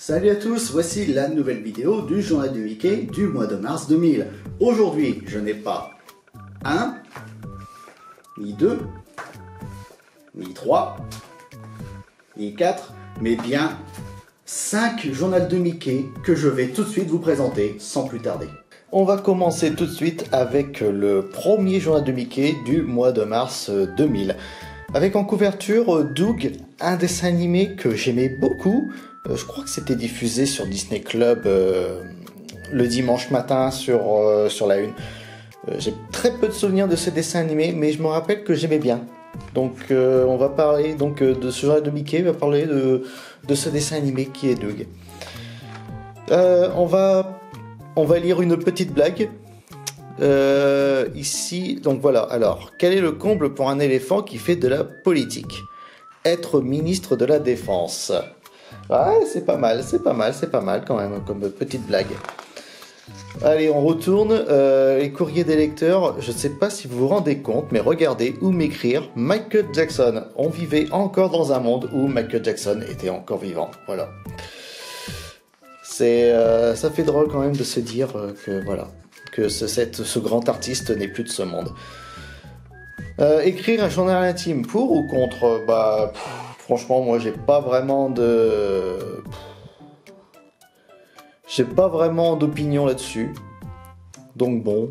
Salut à tous, voici la nouvelle vidéo du journal de Mickey du mois de mars 2000. Aujourd'hui, je n'ai pas un, ni deux, ni trois, ni quatre, mais bien 5 journaux de Mickey que je vais tout de suite vous présenter sans plus tarder. On va commencer tout de suite avec le premier journal de Mickey du mois de mars 2000. Avec en couverture Doug, un dessin animé que j'aimais beaucoup. Je crois que c'était diffusé sur Disney Club le dimanche matin sur la une. J'ai très peu de souvenirs de ce dessin animé, mais je me rappelle que j'aimais bien. Donc on va parler de ce journal de Mickey, on va parler de ce dessin animé qui est Doug. On va lire une petite blague. Ici, donc voilà. Alors, quel est le comble pour un éléphant qui fait de la politique? Être ministre de la Défense. Ouais, c'est pas mal quand même comme petite blague. Allez, on retourne. Les courriers des lecteurs. Je ne sais pas si vous vous rendez compte, mais regardez où m'écrire Michael Jackson. On vivait encore dans un monde où Michael Jackson était encore vivant. Voilà. Ça fait drôle quand même de se dire que voilà. Que ce grand artiste n'est plus de ce monde. Écrire un journal intime pour ou contre? Franchement, moi j'ai pas vraiment d'opinion là-dessus. Donc bon,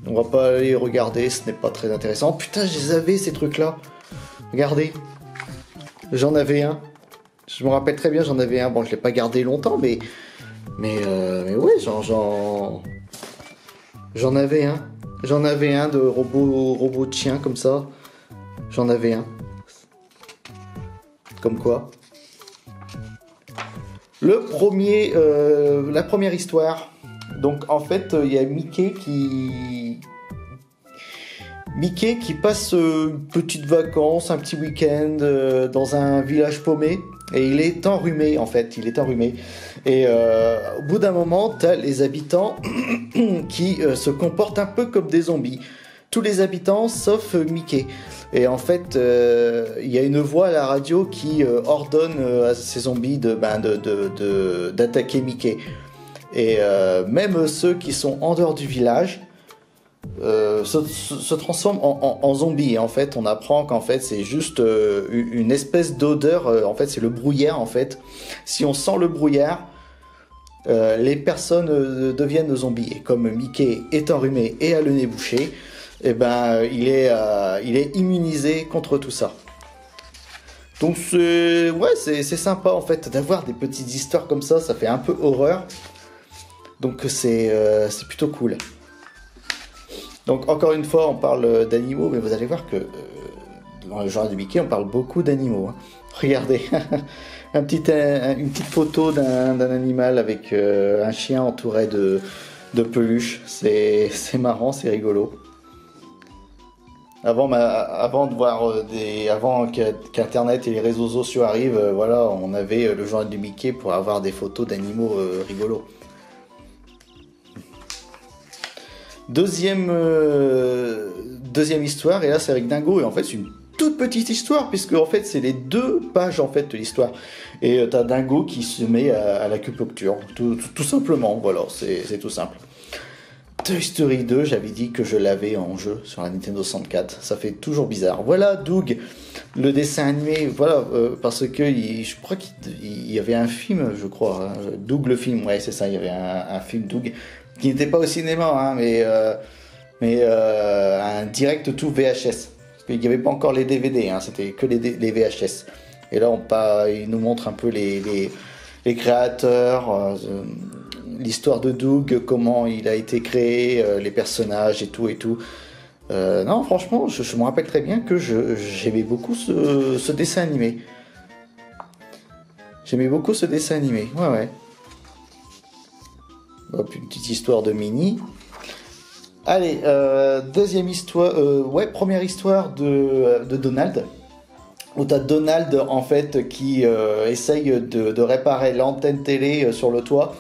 on va pas aller regarder, ce n'est pas très intéressant. Putain, je les avais ces trucs-là. Regardez, j'en avais un. Je me rappelle très bien, j'en avais un. Bon, je l'ai pas gardé longtemps, mais ouais, j'en avais un. J'en avais un de robot de chien comme ça. J'en avais un. Comme quoi. La première histoire. Donc en fait, il y a Mickey qui passe une petite vacance, un petit week-end dans un village paumé. Et il est enrhumé en fait, Et au bout d'un moment, t'as les habitants qui se comportent un peu comme des zombies. Tous les habitants sauf Mickey. Et en fait, il y a une voix à la radio qui ordonne à ces zombies d'attaquer Mickey. Et même ceux qui sont en dehors du village se transforment en zombies. Et en fait, on apprend qu'en fait, c'est juste une espèce d'odeur. En fait, c'est le brouillard. En fait, si on sent le brouillard, les personnes deviennent zombies. Et comme Mickey est enrhumé et a le nez bouché, eh ben, il est immunisé contre tout ça. Donc c'est sympa en fait d'avoir des petites histoires comme ça. Ça fait un peu horreur. Donc c'est plutôt cool. Donc encore une fois, on parle d'animaux, mais vous allez voir que dans le genre de Mickey, on parle beaucoup d'animaux. Hein. Regardez, une petite photo d'un animal avec un chien entouré de peluches. C'est marrant, c'est rigolo. Avant de voir avant qu'Internet et les réseaux sociaux arrivent, voilà, on avait le journal de Mickey pour avoir des photos d'animaux rigolos. Deuxième histoire, et là c'est avec Dingo, et en fait c'est une toute petite histoire, puisque en fait c'est les 2 pages en fait de l'histoire, et t'as Dingo qui se met à l'acupuncture, tout simplement, voilà, c'est tout simple. Toy Story 2, j'avais dit que je l'avais en jeu sur la Nintendo 64, ça fait toujours bizarre. Voilà Doug, le dessin animé, voilà, parce que je crois qu'il y avait un film, je crois, hein, Doug le film, ouais c'est ça, il y avait un film Doug, qui n'était pas au cinéma, hein, mais un direct tout VHS. Parce qu'il n'y avait pas encore les DVD, hein, c'était que les VHS. Et là, il nous montre un peu les créateurs, l'histoire de Doug, comment il a été créé, les personnages et tout. Non, franchement, je me rappelle très bien que j'aimais beaucoup ce dessin animé. J'aimais beaucoup ce dessin animé, ouais. Hop, une petite histoire de Minnie. Allez, deuxième histoire, première histoire de Donald. Où t'as Donald en fait qui essaye de réparer l'antenne télé sur le toit.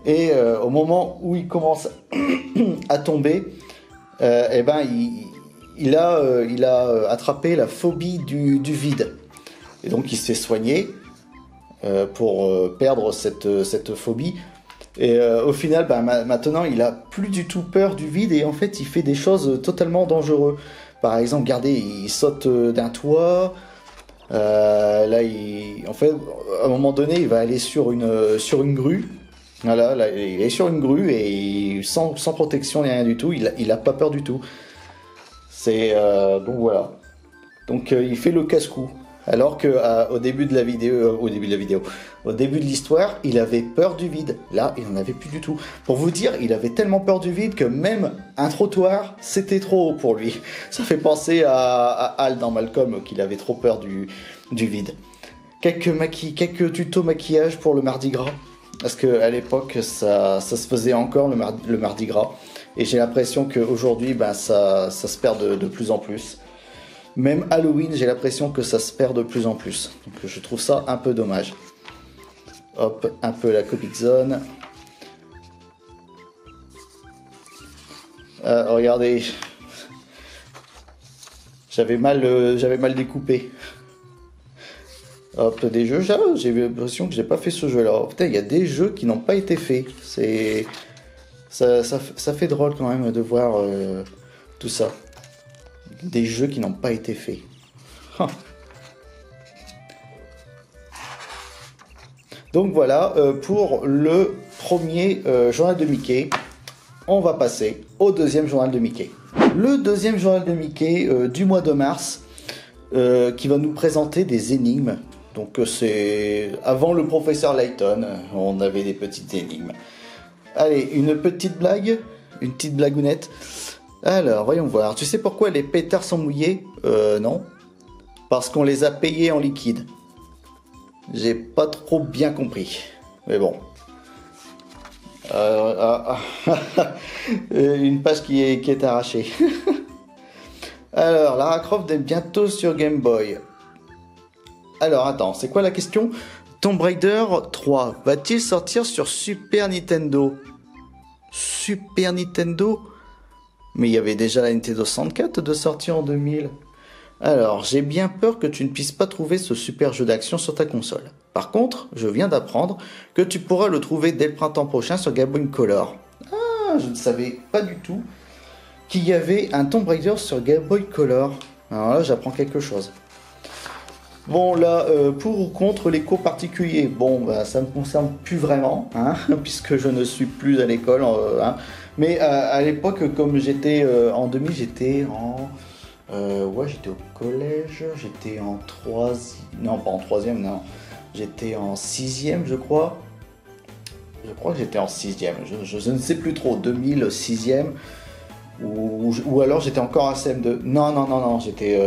Et au moment où il commence à tomber, il a attrapé la phobie du vide. Et donc il s'est soigné. pour perdre cette phobie. Et au final, bah, maintenant, il a plus du tout peur du vide et en fait, il fait des choses totalement dangereuses. Par exemple, regardez, il saute d'un toit. Là, en fait, à un moment donné, il va aller sur une grue. Voilà, là, il est sur une grue et sans protection ni rien du tout. Il a pas peur du tout. Donc voilà. Donc il fait le casse-cou. Alors que au début de l'histoire, il avait peur du vide. Là, il n'en avait plus du tout. Pour vous dire, il avait tellement peur du vide que même un trottoir, c'était trop haut pour lui. Ça fait penser à Hal dans Malcolm, qu'il avait trop peur du vide. Quelques tutos maquillage pour le Mardi Gras. Parce qu'à l'époque, ça se faisait encore le Mardi Gras. Et j'ai l'impression qu'aujourd'hui, ben, ça se perd de plus en plus. Même Halloween, j'ai l'impression que ça se perd de plus en plus. Donc je trouve ça un peu dommage. Hop, un peu la Comic Zone. Regardez. J'avais mal découpé. Hop, des jeux, j'ai l'impression que j'ai pas fait ce jeu-là. Putain, il y a des jeux qui n'ont pas été faits. Ça fait drôle quand même de voir tout ça. Des jeux qui n'ont pas été faits. Donc voilà, pour le premier journal de Mickey, on va passer au deuxième journal de Mickey. Le deuxième journal de Mickey du mois de mars, qui va nous présenter des énigmes. Donc c'est avant le professeur Layton, on avait des petites énigmes. Allez, une petite blagounette. Alors, voyons voir. Tu sais pourquoi les pétards sont mouillés? Non. Parce qu'on les a payés en liquide. J'ai pas trop bien compris. Mais bon. Une page qui est arrachée. Alors, Lara Croft est bientôt sur Game Boy. Alors, attends, c'est quoi la question? Tomb Raider 3 va-t-il sortir sur Super Nintendo? Super Nintendo? Mais il y avait déjà la Nintendo 64 de sortie en 2000. Alors, j'ai bien peur que tu ne puisses pas trouver ce super jeu d'action sur ta console. Par contre, je viens d'apprendre que tu pourras le trouver dès le printemps prochain sur Game Boy Color. Ah, je ne savais pas du tout qu'il y avait un Tomb Raider sur Game Boy Color. Alors là, j'apprends quelque chose. Bon, là, pour ou contre les cours particuliers, bon, bah, ça ne me concerne plus vraiment, hein, puisque je ne suis plus à l'école, hein. Mais à l'époque, comme j'étais en 2000, j'étais au collège, j'étais en troisième, non pas en troisième, non, j'étais en sixième, je crois. Je crois que j'étais en sixième, je ne sais plus trop, 2000, sixième, ou alors j'étais encore à CM2. Non, j'étais,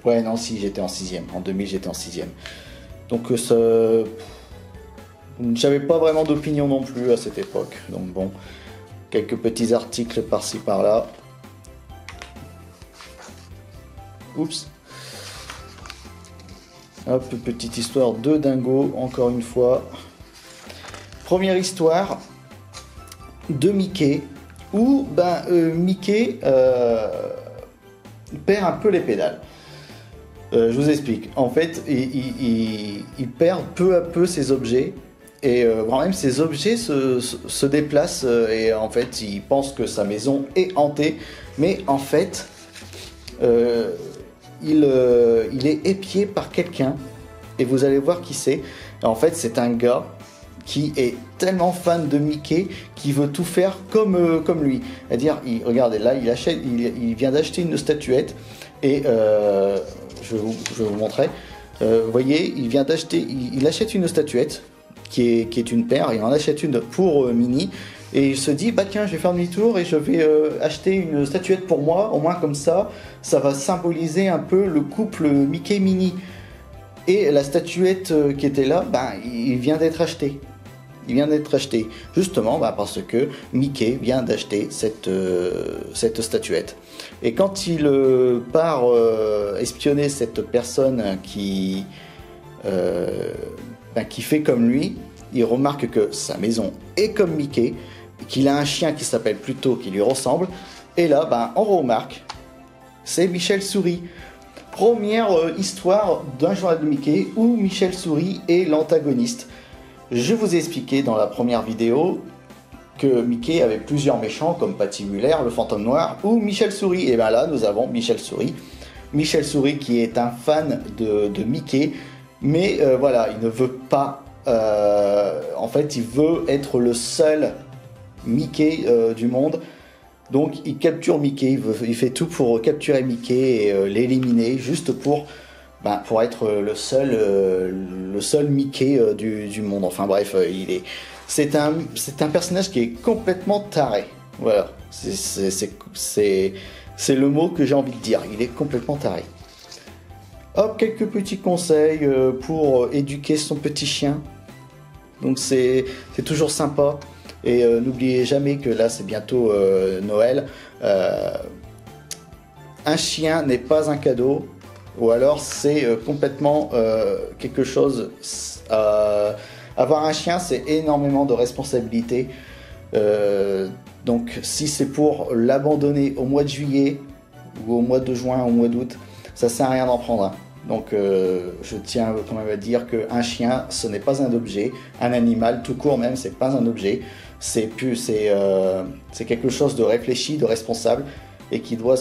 ouais, non, si, j'étais en sixième, en 2000, j'étais en sixième. Donc j'avais pas vraiment d'opinion non plus à cette époque, donc bon. Quelques petits articles par-ci par-là. Oups. Hop, petite histoire de dingo, encore une fois. Première histoire de Mickey, où Mickey perd un peu les pédales. Je vous explique. En fait, il perd peu à peu ses objets. Et même ces objets se déplacent et en fait il pense que sa maison est hantée, mais en fait il est épié par quelqu'un et vous allez voir qui c'est. En fait c'est un gars qui est tellement fan de Mickey qu'il veut tout faire comme lui. C'est-à-dire, regardez là, il vient d'acheter une statuette et je vais vous montrer. Vous voyez, il achète une statuette qui est une paire, il en achète une pour Minnie et il se dit bah tiens, je vais faire demi-tour et je vais acheter une statuette pour moi, au moins comme ça va symboliser un peu le couple Mickey-Minnie. Et la statuette qui était là, il vient d'être acheté. Justement parce que Mickey vient d'acheter cette statuette. Et quand il part espionner cette personne qui fait comme lui, il remarque que sa maison est comme Mickey, qu'il a un chien qui s'appelle Pluto qui lui ressemble, et là on remarque, c'est Michel Souris. première histoire d'un journal de Mickey où Michel Souris est l'antagoniste. Je vous ai expliqué dans la première vidéo que Mickey avait plusieurs méchants comme Patibulaire, le fantôme noir ou Michel Souris. Et bien là, nous avons Michel Souris. Michel Souris qui est un fan de Mickey, mais voilà, il ne veut pas... en fait, il veut être le seul Mickey du monde. Donc il capture Mickey, il fait tout pour capturer Mickey et l'éliminer, juste pour être le seul Mickey du monde. Enfin bref, c'est un personnage qui est complètement taré. Voilà, c'est le mot que j'ai envie de dire, il est complètement taré. Hop, quelques petits conseils pour éduquer son petit chien. Donc c'est toujours sympa. Et n'oubliez jamais que là c'est bientôt Noël. Un chien n'est pas un cadeau, ou alors c'est complètement quelque chose. Avoir un chien, c'est énormément de responsabilités. Donc si c'est pour l'abandonner au mois de juillet, ou au mois de juin, au mois d'août, ça sert à rien d'en prendre un. Donc je tiens quand même à dire qu'un chien, ce n'est pas un objet. Un animal, tout court même, c'est pas un objet. C'est quelque chose de réfléchi, de responsable, et qui doit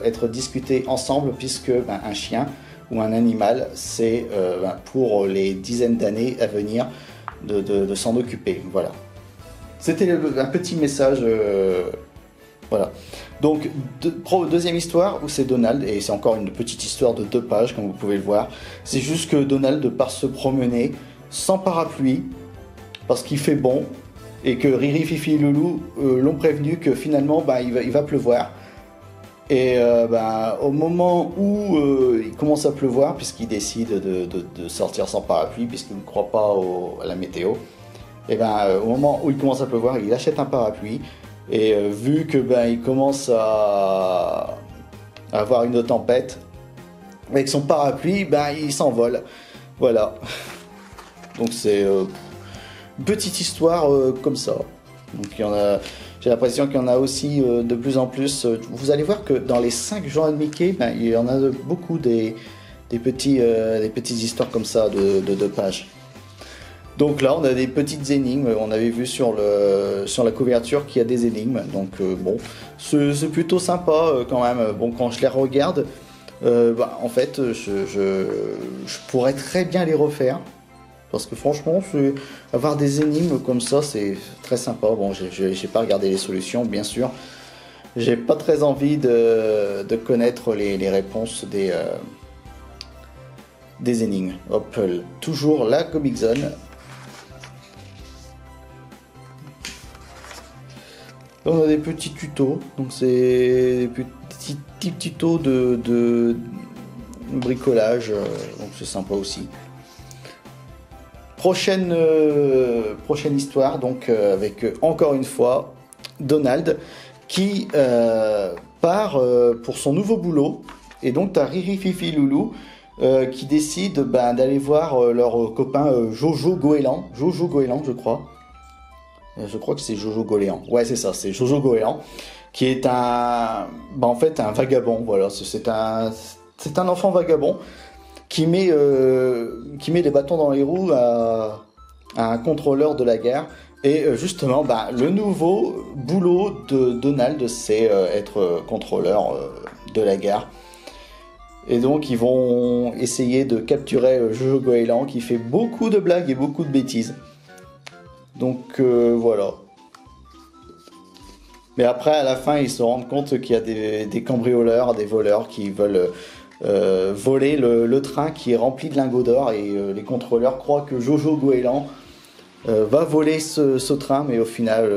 être discuté ensemble, puisque un chien ou un animal, c'est pour les dizaines d'années à venir de s'en occuper. Voilà. C'était un petit message. Voilà. Donc, deuxième histoire où c'est Donald, et c'est encore une petite histoire de 2 pages, comme vous pouvez le voir. C'est juste que Donald part se promener sans parapluie, parce qu'il fait bon, et que Riri, Fifi et Loulou l'ont prévenu que finalement il va pleuvoir. Et au moment où il commence à pleuvoir, puisqu'il décide de sortir sans parapluie, puisqu'il ne croit pas à la météo, et au moment où il commence à pleuvoir, il achète un parapluie. Et vu que il commence à avoir une tempête, avec son parapluie, il s'envole. Voilà. Donc c'est une petite histoire comme ça. Donc j'ai l'impression qu'il y en a aussi de plus en plus. Vous allez voir que dans les 5 journaux de Mickey, il y en a beaucoup des petites histoires comme ça de 2 pages. Donc là, on a des petites énigmes. On avait vu sur la couverture qu'il y a des énigmes. Donc bon, c'est plutôt sympa quand même. Bon, quand je les regarde, en fait, je pourrais très bien les refaire. Parce que franchement, avoir des énigmes comme ça, c'est très sympa. Bon, j'ai pas regardé les solutions, bien sûr. J'ai pas très envie de connaître les réponses des énigmes. Hop, toujours la Comic Zone. On a des petits tutos, donc c'est des petits tutos de bricolage, donc c'est sympa aussi. Prochaine histoire, donc avec encore une fois Donald qui part pour son nouveau boulot, et donc t'as Riri, Fifi, Loulou qui décident d'aller voir leur copain Jojo Goéland, je crois. Je crois que c'est Jojo Goéland. Ouais, c'est ça, c'est Jojo Goéland, qui est en fait un vagabond. Voilà, c'est un enfant vagabond qui met les bâtons dans les roues à un contrôleur de la gare. Et justement, le nouveau boulot de Donald, c'est être contrôleur de la gare. Et donc, ils vont essayer de capturer Jojo Goéland, qui fait beaucoup de blagues et beaucoup de bêtises. Donc voilà. Mais après, à la fin, ils se rendent compte qu'il y a des cambrioleurs, des voleurs qui veulent voler le train qui est rempli de lingots d'or, et les contrôleurs croient que Jojo Goéland va voler ce train, mais au final,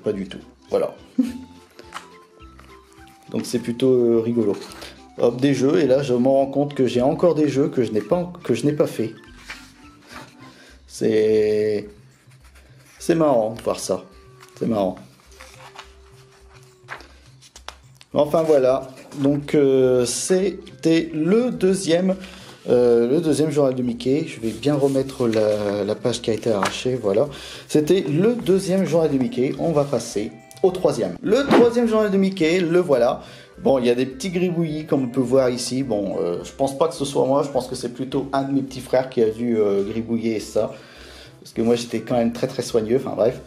pas du tout. Voilà. Donc c'est plutôt rigolo. Hop, des jeux, et là je me rends compte que j'ai encore des jeux que je n'ai pas fait. C'est marrant de voir ça. C'est marrant. Enfin voilà. Donc c'était le deuxième journal de Mickey. Je vais bien remettre la page qui a été arrachée. Voilà. C'était le deuxième journal de Mickey. On va passer au troisième. Le troisième journal de Mickey, le voilà. Bon, il y a des petits gribouillis comme on peut voir ici. Bon, je pense pas que ce soit moi, je pense que c'est plutôt un de mes petits frères qui a dû gribouiller ça. Parce que moi j'étais quand même très soigneux, enfin bref.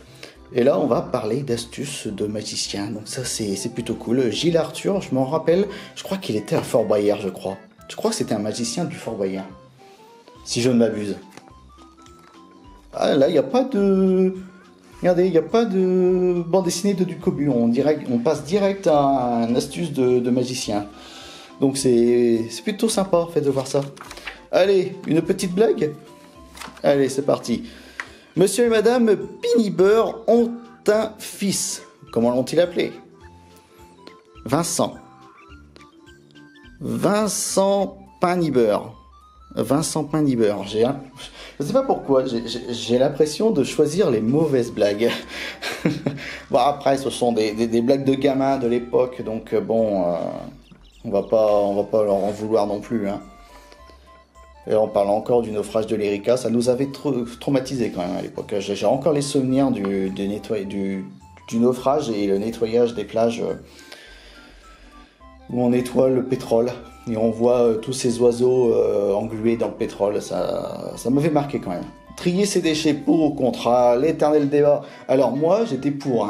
Et là on va parler d'astuces de magicien, donc ça c'est plutôt cool. Gilles Arthur, je m'en rappelle, je crois qu'il était à Fort Boyard, je crois. Je crois que c'était un magicien du Fort Boyard, si je ne m'abuse. Ah là, il n'y a pas de... Regardez, il n'y a pas de bande dessinée de Ducobu, on passe direct à une astuce de magicien. Donc c'est plutôt sympa en fait de voir ça. Allez, une petite blague? Allez, c'est parti. Monsieur et Madame Pinibeur ont un fils. Comment l'ont-ils appelé? Vincent. Vincent Pinibeur. Vincent Pinibeur. Je ne sais pas pourquoi, j'ai l'impression de choisir les mauvaises blagues. Bon, après, ce sont des blagues de gamins de l'époque, donc bon, on va pas leur en vouloir non plus, hein. Et on parle encore du naufrage de l'Erika, ça nous avait traumatisé quand même à l'époque. J'ai encore les souvenirs du naufrage et le nettoyage des plages où on nettoie le pétrole et on voit tous ces oiseaux englués dans le pétrole. Ça m'avait marqué quand même. Trier ses déchets pour ou contre, l'éternel débat. Alors moi j'étais pour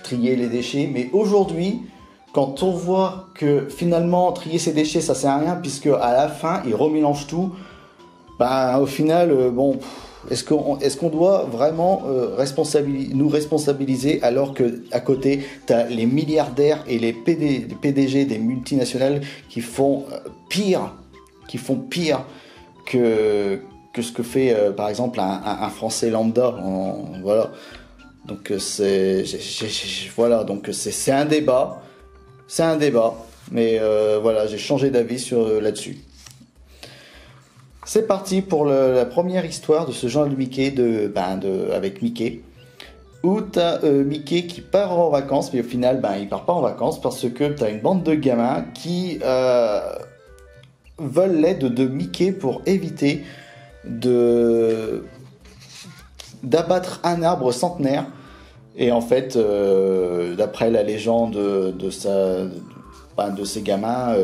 trier les déchets, mais aujourd'hui, quand on voit que finalement trier ses déchets ça sert à rien puisque à la fin ils remélangent tout, ben au final bon, est-ce qu'on doit vraiment nous responsabiliser alors que à côté tu as les milliardaires et les PDG des multinationales qui font pire que ce que fait par exemple un Français lambda, voilà. Donc voilà, donc c'est un débat. C'est un débat, mais voilà, j'ai changé d'avis là-dessus. C'est parti pour la première histoire de ce genre de Mickey, avec Mickey, où tu as Mickey qui part en vacances, mais au final, il part pas en vacances parce que tu as une bande de gamins qui veulent l'aide de Mickey pour éviter d'abattre un arbre centenaire. Et en fait, d'après la légende de ces gamins,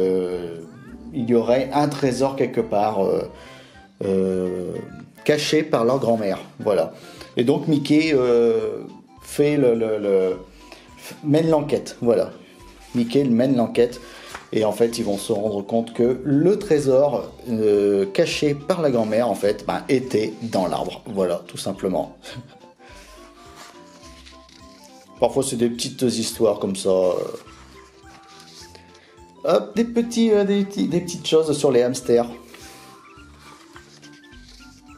il y aurait un trésor quelque part caché par leur grand-mère. Voilà. Et donc Mickey mène l'enquête. Voilà. Mickey mène l'enquête. Et en fait, ils vont se rendre compte que le trésor caché par la grand-mère, en fait, était dans l'arbre. Voilà, tout simplement. Parfois, c'est des petites histoires comme ça. Hop, des petites choses sur les hamsters.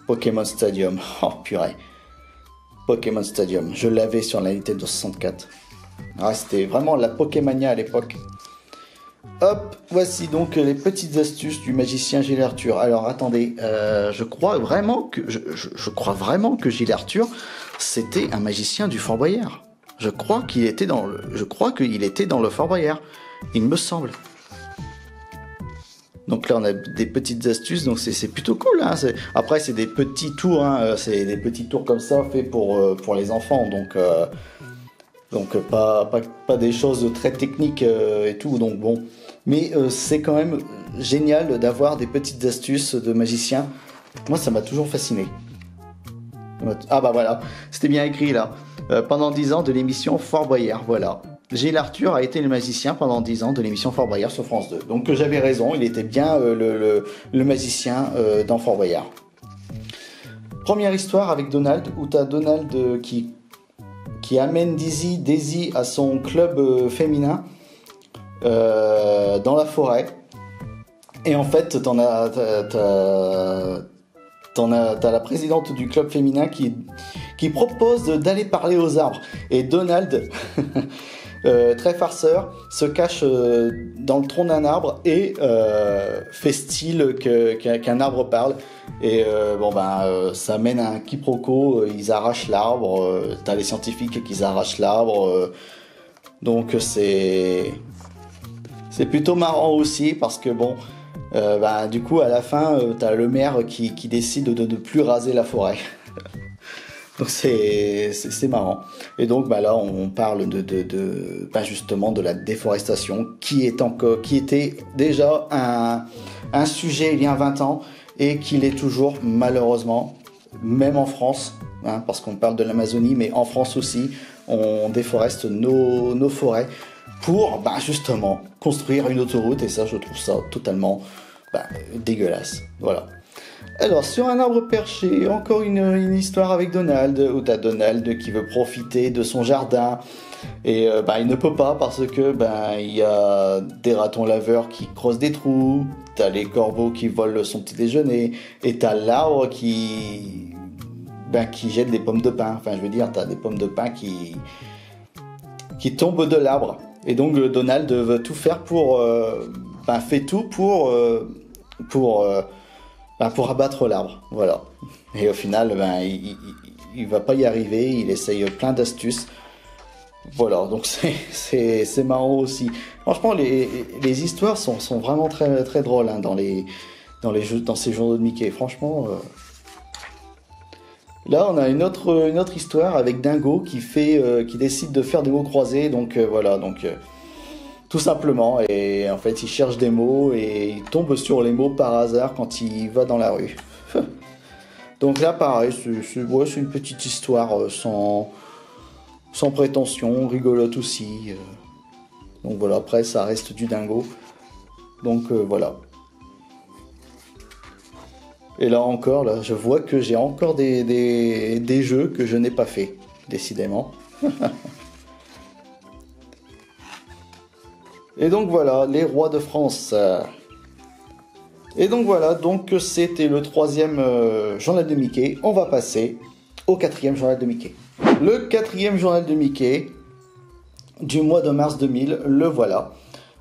Pokémon Stadium. Oh, purée. Pokémon Stadium. Je l'avais sur la Nintendo 64. Ah, c'était vraiment la Pokémania à l'époque. Hop, voici donc les petites astuces du magicien Gilles Arthur. Alors, attendez. Je crois vraiment que Gilles Arthur, c'était un magicien du Fort Boyard. Je crois qu'il était dans le Fort Boyard, il me semble. Donc là on a des petites astuces, donc c'est plutôt cool, hein. Après c'est des petits tours, hein. C'est des petits tours comme ça faits pour les enfants, donc pas des choses très techniques et tout, donc bon. Mais c'est quand même génial d'avoir des petites astuces de magicien. Moi ça m'a toujours fasciné. Ah bah voilà, c'était bien écrit là. Pendant 10 ans de l'émission Fort Boyard, voilà. Gilles Arthur a été le magicien pendant 10 ans de l'émission Fort Boyard sur France 2. Donc j'avais raison, il était bien le magicien dans Fort Boyard. Première histoire avec Donald, où tu as Donald qui amène Daisy à son club féminin dans la forêt. Et en fait, t'as la présidente du club féminin qui propose d'aller parler aux arbres. Et Donald, très farceur, se cache dans le tronc d'un arbre et fait style qu'un arbre parle. Et ça mène à un quiproquo, ils arrachent l'arbre, t'as les scientifiques qui arrachent l'arbre. Donc c'est plutôt marrant aussi parce que bon... du coup à la fin t'as le maire qui décide de ne plus raser la forêt. Donc c'est marrant. Et donc bah là on parle bah justement de la déforestation qui était déjà un sujet il y a 20 ans et qui l'est toujours malheureusement, même en France, hein, parce qu'on parle de l'Amazonie, mais en France aussi, on déforeste nos forêts pour bah, justement construire une autoroute et ça je trouve ça totalement dégueulasse. Voilà. Alors, sur un arbre perché, encore une histoire avec Donald, où t'as Donald qui veut profiter de son jardin, et il ne peut pas parce que il y a des ratons laveurs qui creusent des trous, t'as les corbeaux qui volent son petit déjeuner, et t'as l'arbre qui jette des pommes de pin. Enfin, je veux dire, t'as des pommes de pin qui tombent de l'arbre. Et donc, Donald veut tout faire fait tout pour abattre l'arbre, voilà. Et au final, il va pas y arriver, il essaye plein d'astuces. Voilà, donc c'est marrant aussi. Franchement, les histoires sont vraiment très, très drôles hein, dans ces journaux de Mickey. Franchement, là, on a une autre histoire avec Dingo qui décide de faire des mots croisés. Donc voilà, tout simplement, et en fait il cherche des mots et il tombe sur les mots par hasard quand il va dans la rue. Donc là pareil, c'est une petite histoire sans prétention, rigolote aussi. Donc voilà, après ça reste du Dingo. Donc voilà. Et là encore, là, je vois que j'ai encore des jeux que je n'ai pas fait, décidément. Et donc voilà, les rois de France. Et donc voilà, donc c'était le 3e journal de Mickey. On va passer au 4e journal de Mickey. Le 4e journal de Mickey du mois de mars 2000, le voilà.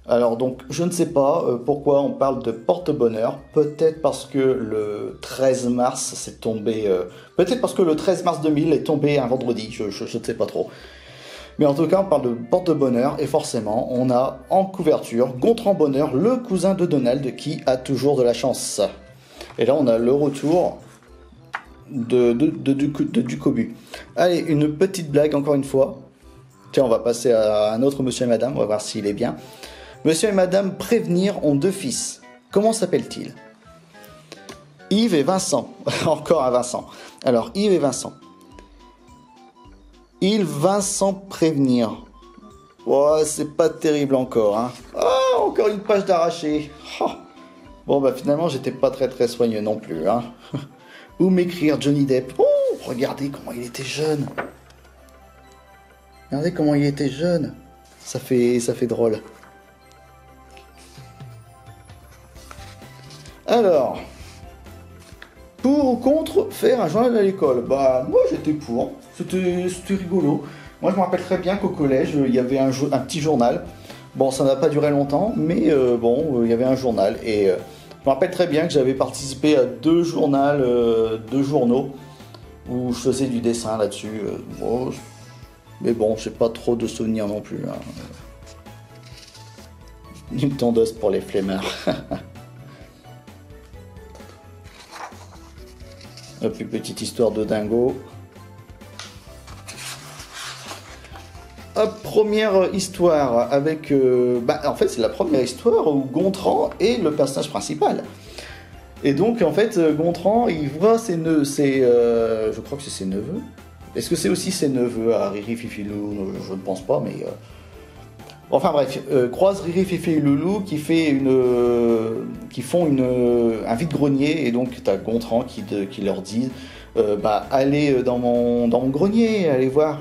Alors donc, je ne sais pas pourquoi on parle de porte-bonheur. Peut-être parce que le 13 mars, c'est tombé... peut-être parce que le 13 mars 2000 est tombé un vendredi, je ne sais pas trop. Mais en tout cas, on parle de porte-bonheur et forcément, on a en couverture Gontran Bonheur, le cousin de Donald qui a toujours de la chance. Et là, on a le retour de Ducobu. Allez, une petite blague encore une fois. Tiens, on va passer à un autre monsieur et madame, on va voir s'il est bien. Monsieur et madame Prévenir ont 2 fils. Comment s'appellent-ils? Yves et Vincent. Encore un Vincent. Alors, Yves et Vincent. Vincent Prévenir. Oh, c'est pas terrible encore, hein. Ah, encore une page d'arraché. Oh. Bon, finalement, j'étais pas très très soigneux non plus, hein. Ou m'écrire Johnny Depp. Oh, regardez comment il était jeune. Regardez comment il était jeune. Ça fait drôle. Alors, pour ou contre faire un journal à l'école? Moi j'étais pour, c'était rigolo. Moi je me rappelle très bien qu'au collège il y avait un petit journal. Bon, ça n'a pas duré longtemps, mais il y avait un journal. Et je me rappelle très bien que j'avais participé à 2 journaux où je faisais du dessin là-dessus. Mais bon, j'ai pas trop de souvenirs non plus. Hein. Une tondeuse pour les flemmards. Et puis petite histoire de Dingo. Hop, première histoire avec... en fait, c'est la première histoire où Gontran est le personnage principal. Et donc, en fait, Gontran, il voit je crois que c'est ses neveux. Est-ce que c'est aussi ses neveux à Riri, Fifi, Loulou? Je ne pense pas, mais... Enfin bref, croise Riri, Fifi et Loulou qui font un vide-grenier, et donc tu as Gontran qui leur dit allez dans mon grenier, allez voir,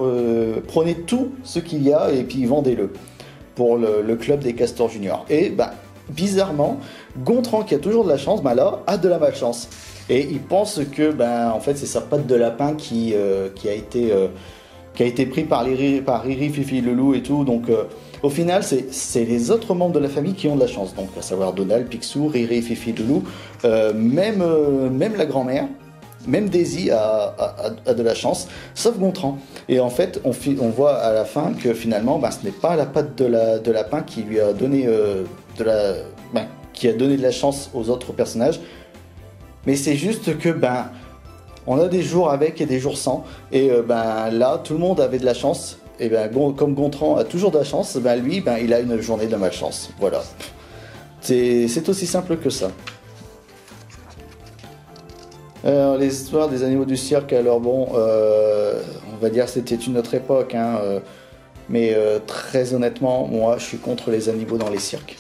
prenez tout ce qu'il y a et puis vendez-le pour le club des Castors Juniors. Et bizarrement, Gontran qui a toujours de la chance, là a de la malchance. Et il pense que en fait c'est sa patte de lapin qui a été pris par Riri, Fifi, Loulou et tout, donc au final c'est les autres membres de la famille qui ont de la chance, donc à savoir Donald, Picsou, Riri, Fifi, Loulou, même la grand-mère, même Daisy a de la chance, sauf Gontran. Et en fait on voit à la fin que finalement ce n'est pas la patte de lapin qui lui a donné qui a donné de la chance aux autres personnages, mais c'est juste que On a des jours avec et des jours sans. Et ben là, tout le monde avait de la chance. Et ben comme Gontran a toujours de la chance, ben lui, ben il a une journée de malchance. Voilà. C'est aussi simple que ça. Alors, les histoires des animaux du cirque, alors bon, on va dire c'était une autre époque, hein, mais très honnêtement, moi je suis contre les animaux dans les cirques.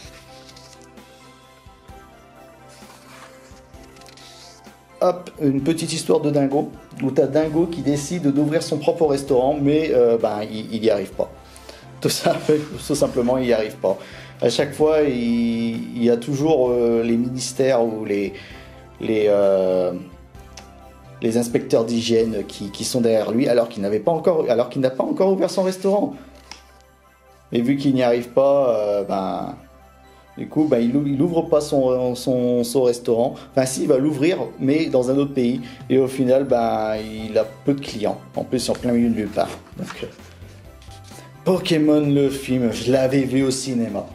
Hop, une petite histoire de Dingo, où t'as Dingo qui décide d'ouvrir son propre restaurant, mais ben, il n'y arrive pas. Tout simplement, il n'y arrive pas. À chaque fois, il y a toujours les ministères ou les inspecteurs d'hygiène qui sont derrière lui, alors qu'il n'a pas encore ouvert son restaurant. Et vu qu'il n'y arrive pas, ben... Du coup, bah, il ouvre pas son restaurant. Enfin, si, il va l'ouvrir, mais dans un autre pays. Et au final, bah, il a peu de clients. En plus, en plein milieu de nulle part. Donc, Pokémon, le film, je l'avais vu au cinéma.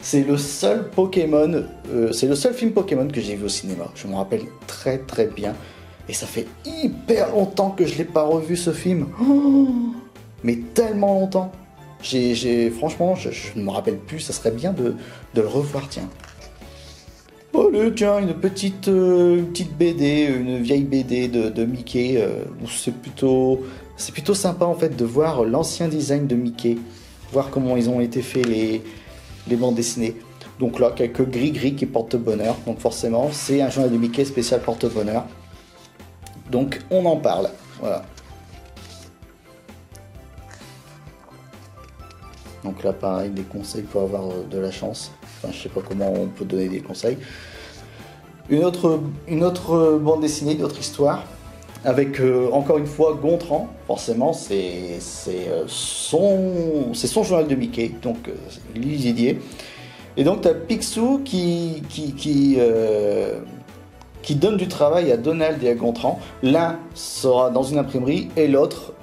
C'est le seul Pokémon, c'est le seul film Pokémon que j'ai vu au cinéma. Je me rappelle très très bien. Et ça fait hyper longtemps que je l'ai pas revu ce film. Oh, mais tellement longtemps. Franchement, je ne me rappelle plus, ça serait bien de le revoir, tiens. Oh, tiens, une petite BD, une vieille BD de Mickey, où c'est plutôt sympa en fait de voir l'ancien design de Mickey, voir comment ils ont été faits les bandes dessinées. Donc là, quelques gris-gris qui portent bonheur, donc forcément, c'est un journal de Mickey spécial porte-bonheur. Donc on en parle, voilà. Donc là, pareil, des conseils pour avoir de la chance. Enfin, je sais pas comment on peut donner des conseils. Une autre bande dessinée, une autre histoire, avec encore une fois Gontran. Forcément, c'est son journal de Mickey, donc Lily Didier. Et donc tu as Picsou qui donne du travail à Donald et à Gontran. L'un sera dans une imprimerie et l'autre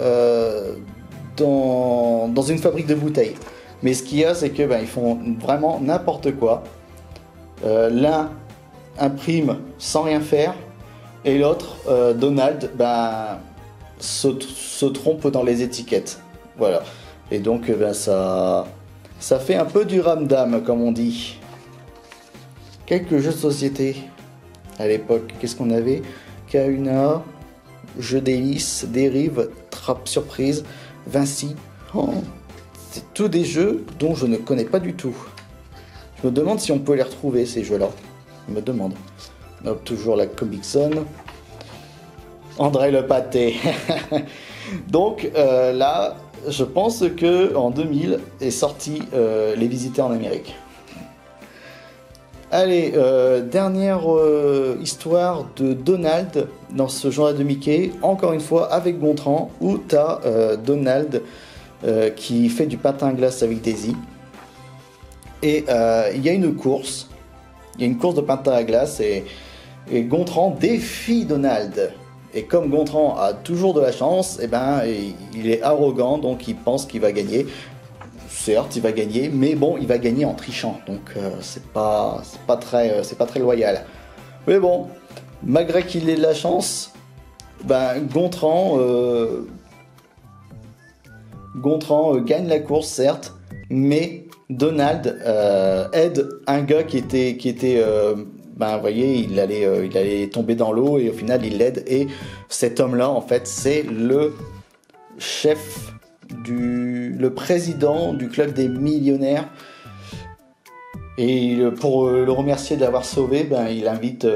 dans une fabrique de bouteilles. Mais ce qu'il y a, c'est que ils font vraiment n'importe quoi. L'un imprime sans rien faire et l'autre, Donald, se trompe dans les étiquettes. Voilà. Et donc ça fait un peu du ramdam, comme on dit. Quelques jeux de société à l'époque. Qu'est-ce qu'on avait? Kahuna, Jeux d'hélice, Dérive, Trappe Surprise, Vinci. Oh, c'est tous des jeux dont je ne connais pas du tout. Je me demande si on peut les retrouver, ces jeux-là. Je me demande. Hop, toujours la Comic Zone. André le pâté. Donc là, je pense que en 2000 est sorti Les Visiteurs en Amérique. Allez, dernière histoire de Donald dans ce journal de Mickey, encore une fois avec Gontran, où tu as Donald qui fait du patin à glace avec Daisy. Et il y a une course de patin à glace et Gontran défie Donald. Et comme Gontran a toujours de la chance, il est arrogant, donc il pense qu'il va gagner. Certes, il va gagner, mais bon, il va gagner en trichant, donc c'est pas très loyal. Mais bon, malgré qu'il ait de la chance, Gontran gagne la course, certes, mais Donald aide un gars qui était vous voyez, il allait tomber dans l'eau et au final il l'aide, et cet homme-là, en fait, c'est le chef le président du club des millionnaires, et pour le remercier de l'avoir sauvé, il invite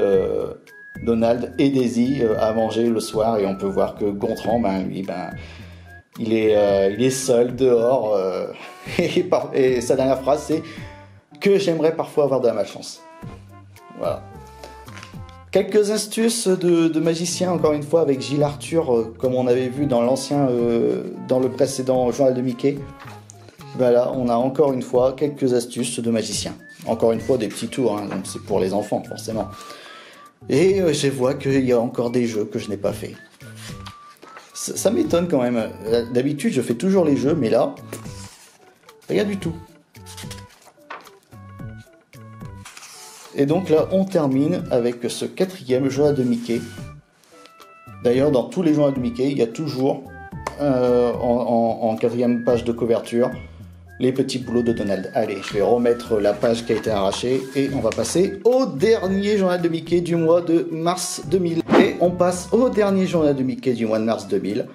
Donald et Daisy à manger le soir, et on peut voir que Gontran, lui, il est seul dehors, et sa dernière phrase c'est que j'aimerais parfois avoir de la malchance. Voilà. Quelques astuces de magicien, encore une fois, avec Gilles Arthur, comme on avait vu dans dans le précédent journal de Mickey. Voilà, on a encore une fois quelques astuces de magicien. Encore une fois, des petits tours, hein, donc c'est pour les enfants, forcément. Et je vois qu'il y a encore des jeux que je n'ai pas fait. Ça m'étonne quand même. D'habitude, je fais toujours les jeux, mais là, rien du tout. Et donc là, on termine avec ce 4e journal de Mickey. D'ailleurs, dans tous les journaux de Mickey, il y a toujours, en quatrième page de couverture, les petits boulots de Donald. Allez, je vais remettre la page qui a été arrachée et on va passer au dernier journal de Mickey du mois de mars 2000. Et on passe au dernier journal de Mickey du mois de mars 2000.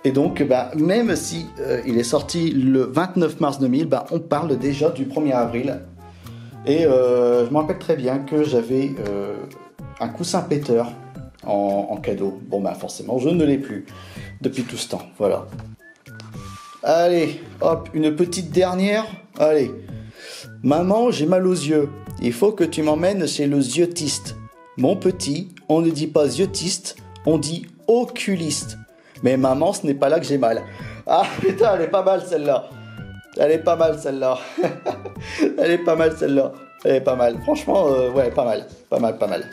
Et donc, même si il est sorti le 29 mars 2000, on parle déjà du 1er avril. Et je me rappelle très bien que j'avais un coussin péteur en cadeau. Bon, forcément, je ne l'ai plus depuis tout ce temps. Voilà. Allez, hop, une petite dernière. Allez. Maman, j'ai mal aux yeux. Il faut que tu m'emmènes chez le yeux-tiste. Mon petit, on ne dit pas yeux-tiste, on dit oculiste. Mais maman, ce n'est pas là que j'ai mal. Ah putain, elle est pas mal celle-là. Elle est pas mal celle-là. Elle est pas mal celle-là. Elle est pas mal. Franchement, ouais, pas mal. Pas mal, pas mal.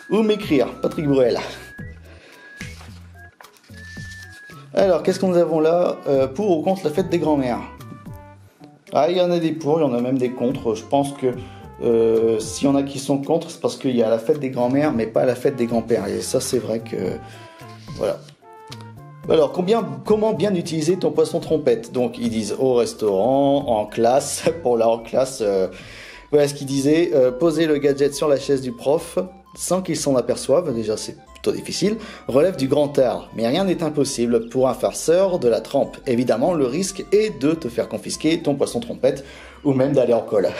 Où m'écrire, Patrick Bruel. Alors, qu'est-ce que nous avons là pour ou contre la fête des grands-mères? Ah, il y en a des pour, il y en a même des contre. Je pense que s'il y en a qui sont contre, c'est parce qu'il y a la fête des grands-mères, mais pas la fête des grands-pères. Et ça, c'est vrai que... Voilà. Alors, comment bien utiliser ton poisson trompette? Donc, ils disent au restaurant, en classe. Pour là, en classe, voilà ce qu'ils disaient. Poser le gadget sur la chaise du prof sans qu'il s'en aperçoive. Déjà, c'est plutôt difficile. Relève du grand art. Mais rien n'est impossible pour un farceur de la trempe. Évidemment, le risque est de te faire confisquer ton poisson trompette ou même d'aller en colle.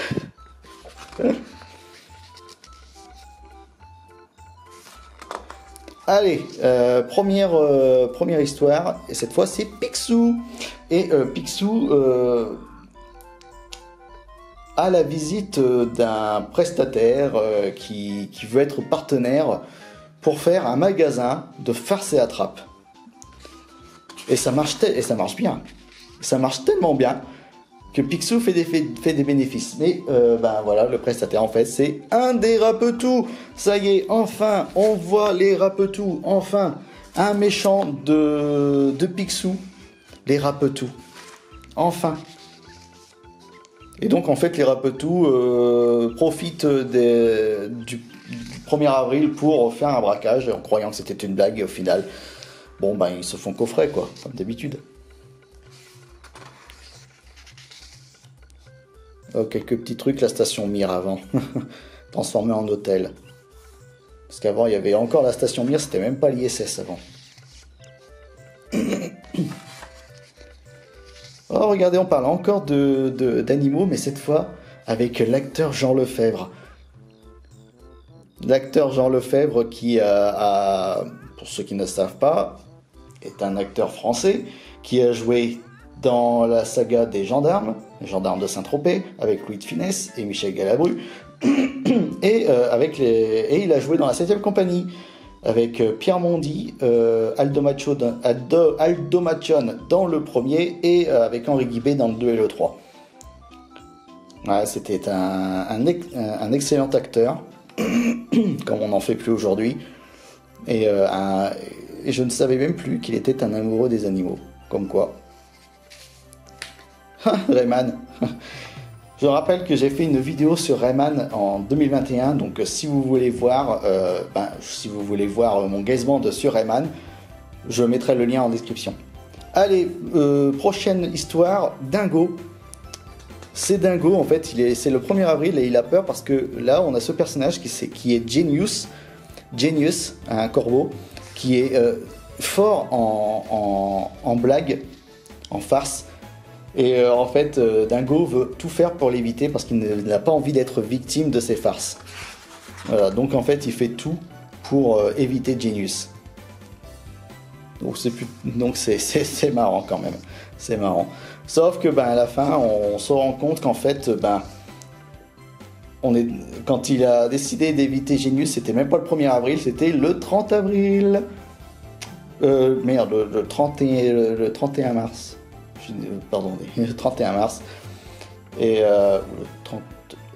Allez, première histoire, et cette fois c'est Picsou. Et Picsou a la visite d'un prestataire qui veut être partenaire pour faire un magasin de farce et attrape. Et ça marche bien. Ça marche tellement bien que Picsou fait des bénéfices. Mais voilà, le prestataire en fait c'est un des Rapetou. Ça y est, enfin on voit les Rapetou. Enfin un méchant de Picsou. Les Rapetou. Enfin. Et donc en fait les Rapetou profitent du 1er avril pour faire un braquage en croyant que c'était une blague et au final, bon ils se font coffrer quoi, comme d'habitude. Oh, quelques petits trucs, la station Mir avant, transformée en hôtel. Parce qu'avant, il y avait encore la station Mir, c'était même pas l'ISS avant. Oh, regardez, on parle encore d'animaux, mais cette fois avec l'acteur Jean Lefebvre. L'acteur Jean Lefebvre qui pour ceux qui ne savent pas, est un acteur français qui a joué dans la saga des gendarmes, les gendarmes de Saint-Tropez, avec Louis de Funès et Michel Galabru, et il a joué dans la 7e compagnie, avec Pierre Mondy, Aldo Machon dans le premier, et avec Henri Guibé dans le 2 et le 3. Ouais, c'était un excellent acteur, comme on n'en fait plus aujourd'hui, et je ne savais même plus qu'il était un amoureux des animaux, comme quoi. Rayman. Je rappelle que j'ai fait une vidéo sur Rayman en 2021, donc si vous voulez voir, mon guest band sur Rayman, je mettrai le lien en description. Allez, prochaine histoire, Dingo. C'est Dingo, en fait, c'est le 1er avril et il a peur parce que là, on a ce personnage qui est Genius, un corbeau, qui est fort en blague, en farce. Et en fait, Dingo veut tout faire pour l'éviter parce qu'il n'a pas envie d'être victime de ses farces. Voilà, donc en fait, il fait tout pour éviter Genius. Donc c'est marrant quand même. C'est marrant. Sauf que à la fin, on se rend compte qu'en fait, quand il a décidé d'éviter Genius, c'était même pas le 1er avril, c'était le 30 avril. Le 31 mars. Pardon, le 31 mars. Et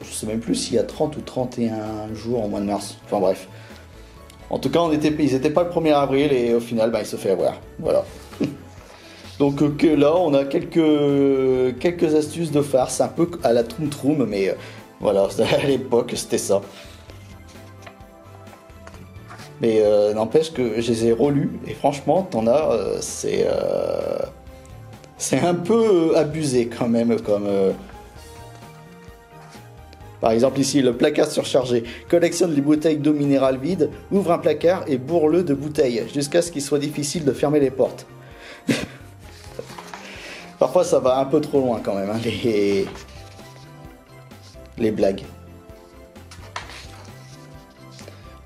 je sais même plus s'il y a 30 ou 31 jours en mois de mars. Enfin bref. En tout cas, ils n'étaient pas le 1er avril et au final, il se fait avoir. Voilà. Donc là, on a quelques astuces de farce, un peu à la Troum Troum, mais voilà, à l'époque, c'était ça. Mais n'empêche que je les ai relus, et franchement, t'en as, c'est un peu abusé quand même, comme... Par exemple ici, le placard surchargé. Collectionne les bouteilles d'eau minérale vides, ouvre un placard et bourre-le de bouteilles, jusqu'à ce qu'il soit difficile de fermer les portes. Parfois ça va un peu trop loin quand même, hein, les blagues.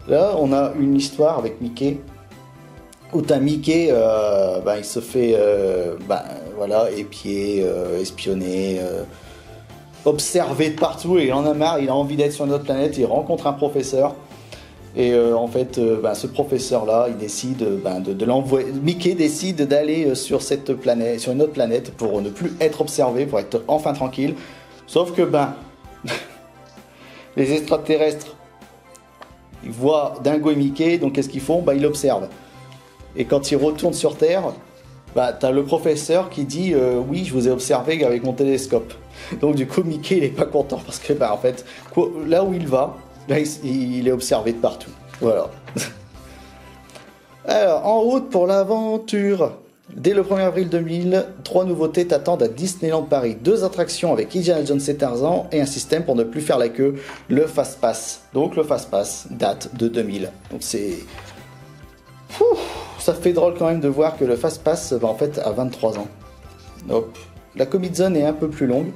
Là, on a une histoire avec Mickey, où t'as Mickey, il se fait, voilà, épier, espionner, observé de partout, et il en a marre, il a envie d'être sur une autre planète, il rencontre un professeur, et en fait, ce professeur-là, il décide de l'envoyer. Mickey décide d'aller sur cette planète, sur une autre planète, pour ne plus être observé, pour être enfin tranquille. Sauf que les extraterrestres, ils voient Dingo et Mickey, donc qu'est-ce qu'ils font? Ils l'observent. Et quand ils retournent sur Terre, t'as le professeur qui dit oui, je vous ai observé avec mon télescope. Donc du coup Mickey il est pas content parce que en fait là où il va, il est observé de partout. Voilà. Alors en route pour l'aventure. Dès le 1er avril 2000, 3 nouveautés t'attendent à Disneyland Paris. 2 attractions avec Indiana Jones et Tarzan et un système pour ne plus faire la queue, le Fast Pass. Donc le Fast Pass date de 2000. Donc c'est... ça fait drôle quand même de voir que le Fast Pass va en fait à 23 ans. Hop. La Comic Zone est un peu plus longue.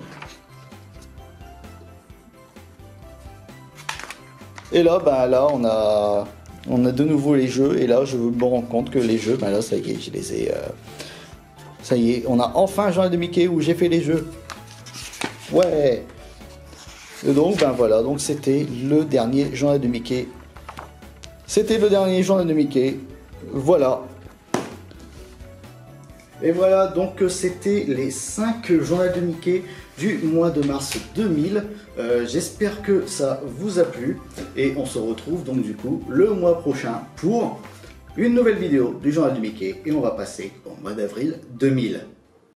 Et là, là on a de nouveau les jeux. Et là, je me rends compte que les jeux, là, ça y est, je les ai... ça y est, on a enfin un journal de Mickey où j'ai fait les jeux. Ouais. Et donc, voilà. Donc, c'était le dernier journal de Mickey. C'était le dernier journal de Mickey. Voilà. Et voilà, donc c'était les 5 journaux de Mickey du mois de mars 2000. J'espère que ça vous a plu. Et on se retrouve donc du coup le mois prochain pour une nouvelle vidéo du journal de Mickey. Et on va passer au mois d'avril 2000.